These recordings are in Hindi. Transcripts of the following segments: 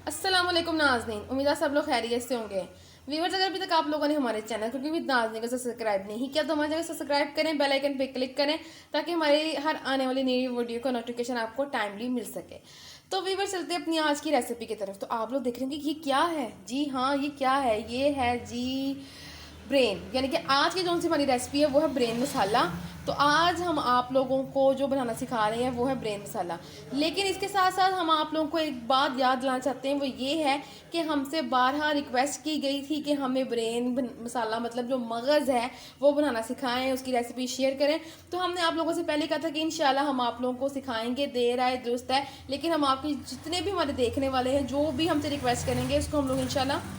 अस्सलाम वालेकुम नाज़नीन, उम्मीद है सब लोग खैरियत से होंगे। व्यूअर्स, अगर अभी तक आप लोगों ने हमारे चैनल क्योंकि विद नाज़नीन को सब्सक्राइब नहीं किया तो हमारे चैनल को सब्सक्राइब करें, बेल आइकन पे क्लिक करें ताकि हमारी हर आने वाली नई वीडियो का नोटिफिकेशन आपको टाइमली मिल सके। तो व्यूअर्स, चलते हैं अपनी आज की रेसिपी की तरफ। तो आप लोग देख रहे हैं कि ये क्या है। जी हाँ, ये क्या है, ये है जी ब्रेन, यानी कि आज की जो सी हमारी रेसिपी है वो है ब्रेन मसाला। तो आज हम आप लोगों को जो बनाना सिखा रहे हैं वो है ब्रेन मसाला। लेकिन इसके साथ साथ हम आप लोगों को एक बात याद दिलाना चाहते हैं, वो ये है कि हमसे बारहा रिक्वेस्ट की गई थी कि हमें ब्रेन मसाला मतलब जो मगज़ है वो बनाना सिखाएं, उसकी रेसिपी शेयर करें। तो हमने आप लोगों से पहले कहा था कि इंशाल्लाह हम आप लोगों को सिखाएंगे, देर आए दुरुस्त है, लेकिन हम आपके जितने भी हमारे देखने वाले हैं जो भी हमसे रिक्वेस्ट करेंगे उसको हम लोग इंशाल्लाह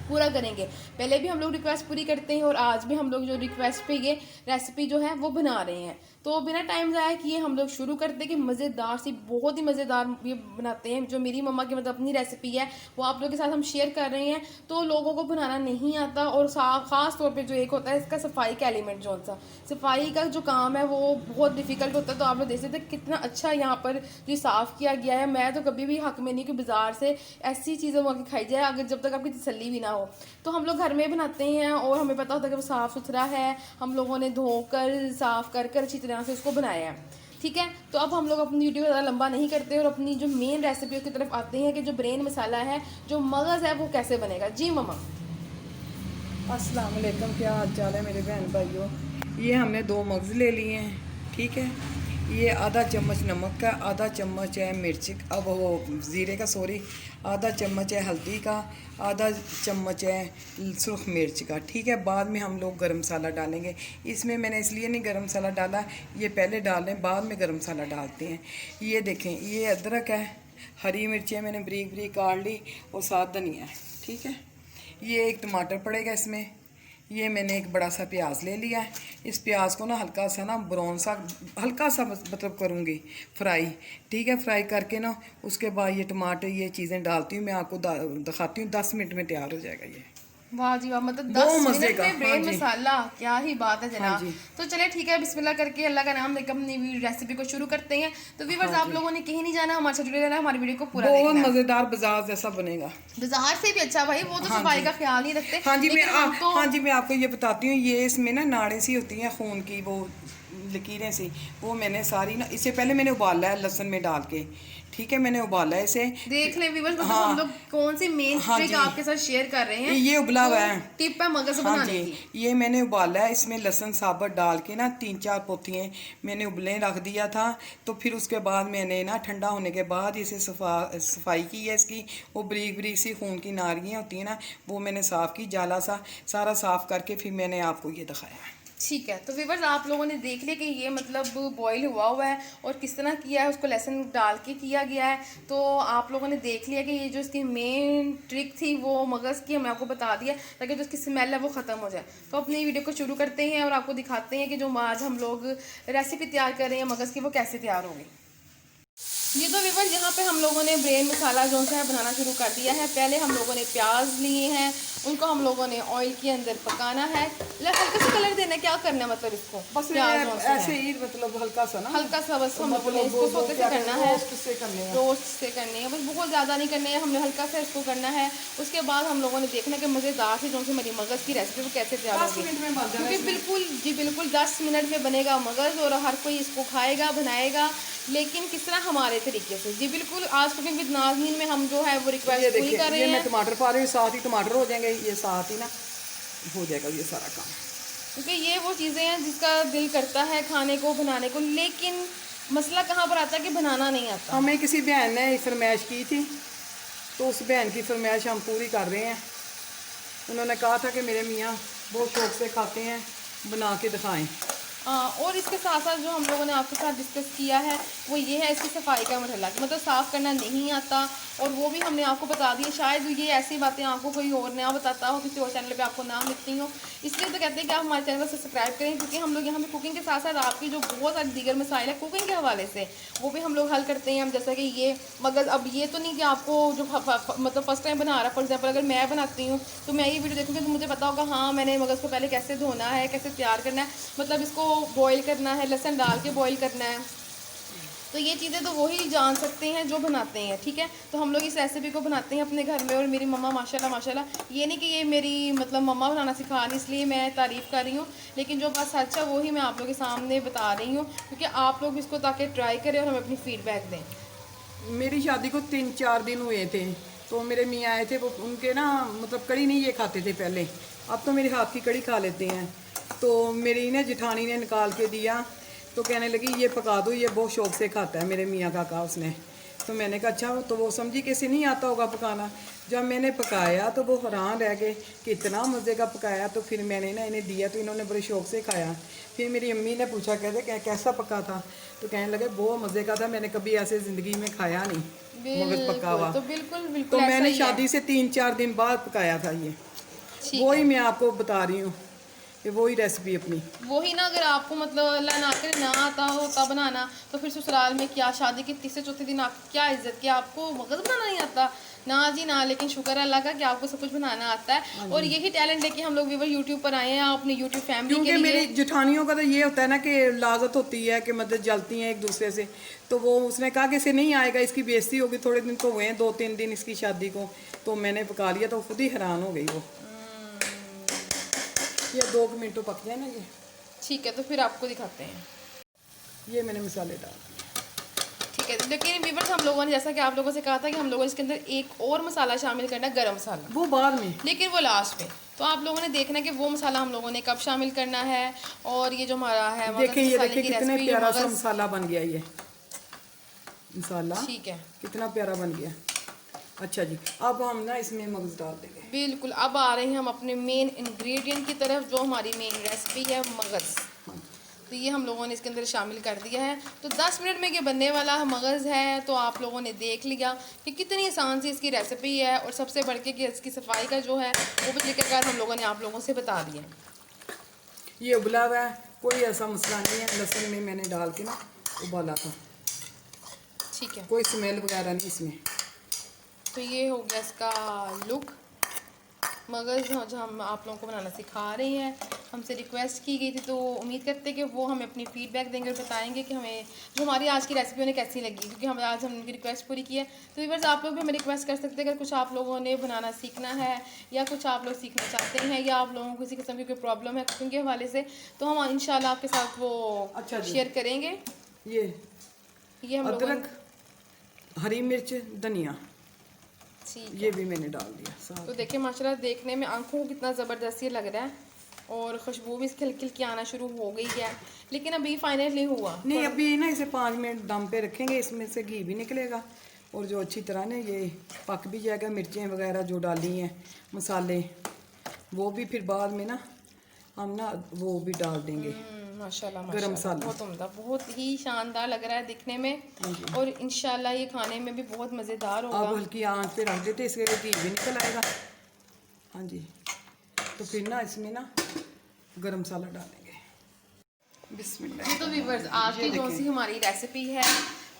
पूरा करेंगे। पहले भी हम लोग रिक्वेस्ट पूरी करते हैं और आज भी हम लोग जो रिक्वेस्ट पे ये रेसिपी जो है वो बना रहे हैं। तो बिना टाइम ज़ाया किए हम लोग शुरू करते हैं कि मज़ेदार सी, बहुत ही मज़ेदार ये बनाते हैं। जो मेरी मम्मा की मतलब अपनी रेसिपी है वो आप लोगों के साथ हम शेयर कर रहे हैं। तो लोगों को बनाना नहीं आता और ख़ास तौर पर जो एक होता है इसका सफाई का एलिमेंट, जो सा सफाई का जो काम है वो बहुत डिफ़िकल्ट होता है। तो आप लोग देख सकते हैं कितना अच्छा यहाँ पर ये साफ़ किया गया है। मैं तो कभी भी हक में नहीं कि बाज़ार से ऐसी चीज़ें मंगा के खाई जाए अगर जब तक आपकी तसल्ली भी ना हो। तो हम लोग घर में बनाते हैं और हमें पता होता है कि वो साफ़ सुथरा है, हम लोगों ने धोकर साफ़ कर कर अच्छी तरह से उसको बनाया है। ठीक है, तो अब हम लोग अपनी वीडियो ज़्यादा लंबा नहीं करते और अपनी जो मेन रेसिपी की तरफ आते हैं कि जो ब्रेन मसाला है, जो मगज़ है, वो कैसे बनेगा। जी मम्मा। अस्सलाम वालेकुम, क्या हाल चाल है मेरे बहन भाइयों। ये हमने 2 मगज़ ले लिए हैं। ठीक है, ये आधा चम्मच नमक का, आधा चम्मच है मिर्च, अब वो ज़ीरे का, सॉरी, आधा चम्मच है हल्दी का, आधा चम्मच है सुरख मिर्च का। ठीक है, बाद में हम लोग गरम मसाला डालेंगे। इसमें मैंने इसलिए नहीं गरम मसाला डाला, ये पहले डाल लें, बाद में गरम मसाला डालते हैं। ये देखें, ये अदरक है, हरी मिर्चें मैंने बारीक बारीक काट ली और साथ धनिया है। ठीक है, ये एक टमाटर पड़ेगा इसमें। ये मैंने एक बड़ा सा प्याज ले लिया है। इस प्याज को ना हल्का सा ना ब्राउन सा, हल्का सा मतलब करूँगी फ्राई। ठीक है, फ्राई करके ना उसके बाद ये टमाटर ये चीज़ें डालती हूँ, मैं आपको दिखाती हूँ। 10 मिनट में तैयार हो जाएगा ये। वाह जी वाह, मतलब बहुत 10 मज़े मिनट का। में हाँ ब्रेन जी, मसाला, क्या ही बात है हाँ जनाब। जी, तो चले ठीक है, बिस्मिल्लाह करके अल्लाह का नाम लेकर अपनी रेसिपी को शुरू करते हैं। तो व्यूअर्स, हाँ आप जी, लोगों ने कहीं नहीं जाना, हमारे साथ जुड़े रहना, हमारी वीडियो को पूरा बहुत देखना है। मज़ेदार बाजार जैसा बनेगा। बाजार से भी अच्छा भाई, वो तो हाँ सफाई जी, का ख्याल नहीं रखते। हाँ जी, लेकिन हम तो हाँ जी, मैं आपको ये बताती हूँ। ये इसमें ना नाड़े सी होती हैं खून की, वो लकीरें सी, वो मैंने सारी ना, इससे पहले मैंने उबाला है लहसुन में डाल के। ठीक है, मैंने उबाला है इसे। देख ले व्यूअर्स, मतलब हम लोग हाँ, कौन सी मेन हाँ ट्रिक जी, आपके साथ शेयर कर रहे हैं, ये उबला जो हुआ है। टिप है मगज हाँ बनाने जी, की। ये मैंने उबाला है, इसमें लहसुन साबुत डाल के ना 3-4 पोथियाँ मैंने उबले रख दिया था। तो फिर उसके बाद मैंने ना ठंडा होने के बाद इसे सफाई की है इसकी। वो बारीक बारीक सी खून की नारियाँ होती हैं ना, वो मैंने साफ़ की, जाला सा सारा साफ़ करके फिर मैंने आपको ये दिखाया। ठीक है, तो व्यूअर्स, आप लोगों ने देख लिया कि ये मतलब बॉईल हुआ हुआ है और किस तरह किया है, उसको लहसुन डाल के किया गया है। तो आप लोगों ने देख लिया कि ये जो इसकी मेन ट्रिक थी वो मगज़ की, हमने आपको बता दिया ताकि जो इसकी स्मेल है वो ख़त्म हो जाए। तो अपनी वीडियो को शुरू करते हैं और आपको दिखाते हैं कि जो आज हम लोग रेसिपी तैयार कर रहे हैं मगज़ की, वो कैसे तैयार होगी। ये तो व्यूअर्स, यहाँ पे हम लोगों ने ब्रेन मसाला जो है बनाना शुरू कर दिया है। पहले हम लोगों ने प्याज लिए हैं, उनको हम लोगों ने ऑयल के अंदर पकाना है। हल्का सा कलर देना है, क्या करना है मतलब इसको, बस प्याज ऐसे ही मतलब हल्का सा ना, हल्का सा बस हम लोगों ने मतलब इसको सोते से करना है, रोस्ट से करने हैं। रोस्ट से करनी है, बस बहुत ज़्यादा नहीं करनी है, हमने हल्का सा इसको करना है। उसके बाद हम लोगों ने देखना है कि मज़ेदार सी जो सी हमारी मगज़ की रेसिपी वो कैसे तैयार 10 होगी। मिनट में बन जाएगा क्योंकि इसमें। बिल्कुल जी बिल्कुल 10 मिनट में बनेगा मगज़ और हर कोई इसको खाएगा, बनाएगा, लेकिन किस तरह, हमारे तरीके से। जी बिल्कुल, आज कुकिंग विद नाज़नीन में हम जो है वो ये रिक्वेस्ट पूरी देखिए, कर रहे ये मैं हैं, टमाटर पा रही हूँ, साथ ही टमाटर हो जाएंगे, ये साथ ही ना हो जाएगा ये सारा काम। क्योंकि ये वो चीज़ें हैं जिसका दिल करता है खाने को, बनाने को, लेकिन मसला कहाँ पर आता है कि बनाना नहीं आता। हमें किसी बहन ने फरमाइश की थी, तो उस बहन की फरमाइश हम पूरी कर रहे हैं। उन्होंने कहा था कि मेरे मियाँ बहुत शौक से खाते हैं, बना के दिखाएं। और इसके साथ साथ जो हम लोगों ने आपके साथ डिस्कस किया है वो ये है इसकी सफाई का मरहला, कि मतलब साफ़ करना नहीं आता, और वो भी हमने आपको बता दिया। शायद ये ऐसी बातें आपको कोई और नया बताता हो, किसी और चैनल पे आपको ना मिलती हो, इसलिए तो कहते हैं कि आप हमारे चैनल को सब्सक्राइब करें, क्योंकि हम लोग यहाँ पे कुकिंग के साथ साथ आपकी जो बहुत सारे दीगर मसाइल है कुकिंग के हवाले से वो भी हम लोग हल करते हैं। हम जैसा कि ये मगर अब ये तो नहीं कि आपको जो मतलब फर्स्ट टाइम बना रहा है, फॉर एग्जाम्पल अगर मैं बनाती हूँ तो मैं ये वीडियो देखूँगी तो मुझे पता होगा हाँ मैंने मगज़ को पहले कैसे धोना है, कैसे तैयार करना है, मतलब इसको बॉईल करना है, लहसुन डाल के बॉईल करना है, तो ये चीज़ें तो वही जान सकते हैं जो बनाते हैं, ठीक है। तो हम लोग इस रेसिपी को बनाते हैं अपने घर में, और मेरी मम्मा माशाल्लाह माशाल्लाह, ये नहीं कि ये मेरी मतलब मम्मा बनाना सिखा रही इसलिए मैं तारीफ़ कर रही हूँ, लेकिन जो बात सच है वही मैं आप लोगों के सामने बता रही हूँ, क्योंकि आप लोग इसको ताकि ट्राई करें और हमें अपनी फ़ीडबैक दें। मेरी शादी को 3-4 दिन हुए थे, तो मेरे मियाँ आए थे, वो उनके ना मतलब कड़ी नहीं ये खाते थे पहले, अब तो मेरे हाथ की कड़ी खा लेते हैं। तो मेरी ना जिठानी ने निकाल के दिया, तो कहने लगी ये पका दो, ये बहुत शौक से खाता है मेरे मियाँ का, कहा उसने। तो मैंने कहा अच्छा, तो वो समझी कैसे नहीं आता होगा पकाना। जब मैंने पकाया तो वो हैरान रह गए कि इतना मज़े का पकाया। तो फिर मैंने ना इन्हें दिया, तो इन्होंने बड़े शौक से खाया। फिर मेरी अम्मी ने पूछा, कहते कैसा पका था, तो कहने लगे बहुत मज़े का था, मैंने कभी ऐसे ज़िंदगी में खाया नहीं मगज़ पका हुआ। तो बिल्कुल तो बिल्कुल ऐसा मैंने ही है। शादी से 3-4 दिन बाद पकाया था ये, ठीक वही है। मैं आपको बता रही हूँ, कि वही रेसिपी अपनी। वही ना, अगर आपको मतलब अल्लाह ना करे ना आता हो तब बनाना, तो फिर ससुराल में क्या, शादी के तीसरे चौथे दिन आप क्या इज्जत की, आपको मगज़ बनाना नहीं आता ना जी ना। लेकिन शुक्र है अल्लाह का कि आपको सब कुछ बनाना आता है, और यही टैलेंट लेके हम लोग व्यूवर यूट्यूब पर आए हैं, अपने यूट्यूब फैमिली क्योंकि के लिए। मेरी जेठानियों का तो ये होता है ना कि लाजत होती है कि मतलब जलती हैं एक दूसरे से। तो वो उसने कहा कि इसे नहीं आएगा, इसकी बेइज्जती होगी। थोड़े दिन तो हुए हैं, 2-3 दिन इसकी शादी को, तो मैंने पका लिया, तो खुद ही हैरान हो गई वो। ये 2 मिनट तो पक जाए ना ये। ठीक है, तो फिर आपको दिखाते हैं। ये मैंने मसाले डाल दिए। ठीक है, लेकिन व्यूअर्स हम लोगों ने जैसा कि आप लोगों से कहा था कि हम लोगों ने इसके अंदर एक और मसाला शामिल करना है, गरम मसाला, वो बाद में। लेकिन वो लास्ट में। तो आप लोगों ने देखना है कि वो मसाला हम लोगों ने कब शामिल करना है। और ये जो हमारा है देखिए, ये मसाले देखिए की कितने रेसिपी, प्यारा सा मसाला बन गया ये मसाला। ठीक है, कितना प्यारा बन गया। अच्छा जी, अब हम ना इसमें मगज डाल देंगे। बिल्कुल। अब आ रहे हैं हम अपने मेन इंग्रेडिएंट की तरफ, जो हमारी मेन रेसिपी है मगज़। तो ये हम लोगों ने इसके अंदर शामिल कर दिया है। तो 10 मिनट में ये बनने वाला मगज़ है। तो आप लोगों ने देख लिया कि कितनी आसान सी इसकी रेसिपी है, और सबसे बढ़ के कि इसकी सफाई का जो है वो भी तरीक़ाकार हम लोगों ने आप लोगों से बता दिया। ये उबला हुआ है, कोई ऐसा मसला नहीं है। लहसुन में मैंने डाल के ना उबाला था, ठीक है। कोई स्मेल वगैरह नहीं इसमें। तो ये हो गया इसका लुक। मगज़ जो हम आप लोगों को बनाना सिखा रहे हैं, हमसे रिक्वेस्ट की गई थी, तो उम्मीद करते हैं कि वो हमें अपनी फ़ीडबैक देंगे और बताएंगे कि हमें जो हमारी आज की रेसिपी उन्हें कैसी लगी, क्योंकि हम आज हमने उनकी रिक्वेस्ट पूरी की है। तो व्यूअर्स आप लोग भी हमें रिक्वेस्ट कर सकते हैं, अगर कुछ आप लोगों ने बनाना सीखना है, या कुछ आप लोग सीखना चाहते हैं, या आप लोगों को किसी किस्म की कोई प्रॉब्लम है कुकिंग के हवाले से, तो हम इंशाल्लाह आपके साथ वो अच्छा जी। शेयर करेंगे। ये हम लोगों अदरक, हरी मिर्च, धनिया, ठीक ये भी मैंने डाल दिया साथ। तो देखिए माशाल्लाह देखने में आंखों को कितना ज़बरदस्त ये लग रहा है, और खुशबू भी इसकी हल्की हल्की आना शुरू हो गई है, लेकिन अभी फाइनल नहीं हुआ। नहीं, अभी ना इसे 5 मिनट दम पे रखेंगे, इसमें से घी भी निकलेगा, और जो अच्छी तरह ना ये पक भी जाएगा। मिर्चें वगैरह जो डाली हैं, मसाले, वो भी फिर बाद में ना हम ना वो भी डाल देंगे। माशाल्लाह गरम माशाल्लाह, मसाला। बहुत उम्दा, बहुत ही शानदार लग रहा है दिखने में, और इंशाल्लाह ये खाने में भी बहुत मज़ेदार होगा। अब हल्की आंच पे रख देते, इसके घी भी निकल आएगा। हाँ जी, तो फिर ना इसमें ना गरम मसाला डालेंगे। बिस्मिल्लाह। तो व्यूअर्स आज की जो सी हमारी रेसिपी है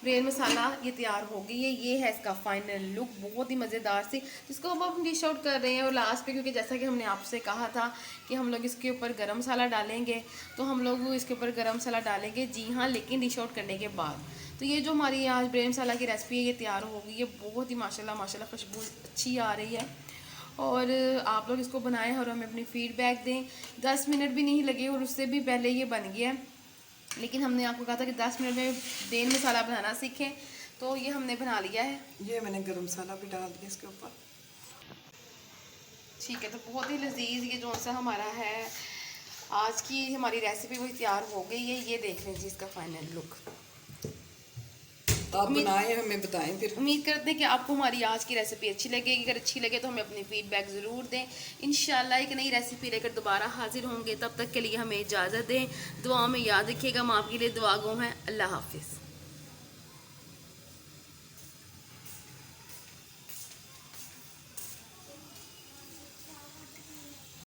ब्रेड मसाला, ये तैयार हो गई है। ये है इसका फाइनल लुक, बहुत ही मज़ेदार सी, जिसको अब हम डिश आउट कर रहे हैं। और लास्ट पे, क्योंकि जैसा कि हमने आपसे कहा था कि हम लोग इसके ऊपर गरम मसाला डालेंगे, तो हम लोग इसके ऊपर गरम मसाला डालेंगे, जी हाँ, लेकिन डिश आउट करने के बाद। तो ये जो हमारी आज ब्रेड मसाला की रेसिपी है, ये तैयार हो गई है। बहुत ही माशाल्लाह माशाल्लाह खुशबू अच्छी आ रही है, और आप लोग इसको बनाएं और हमें अपनी फ़ीडबैक दें। 10 मिनट भी नहीं लगे, और उससे भी पहले ये बन गया है। लेकिन हमने आपको कहा था कि 10 मिनट में ब्रेड मसाला बनाना सीखें, तो ये हमने बना लिया है। ये मैंने गरम मसाला भी डाल दिया इसके ऊपर। ठीक है, तो बहुत ही लजीज ये जो सा हमारा है आज की हमारी रेसिपी, वो तैयार हो गई है। ये देख लें जी इसका फाइनल लुक। आप बनाएं, हमें बताएं फिर। उम्मीद करते हैं कि आपको हमारी आज की रेसिपी अच्छी लगेगी। अगर अच्छी लगे तो हमें अपनी फीडबैक ज़रूर दें। इंशाल्लाह एक नई रेसिपी लेकर दोबारा हाजिर होंगे, तब तक के लिए हमें इजाज़त दें। दुआ में याद रखिएगा, हम आपके लिए दुआ गो हैं। अल्लाह हाफिज़।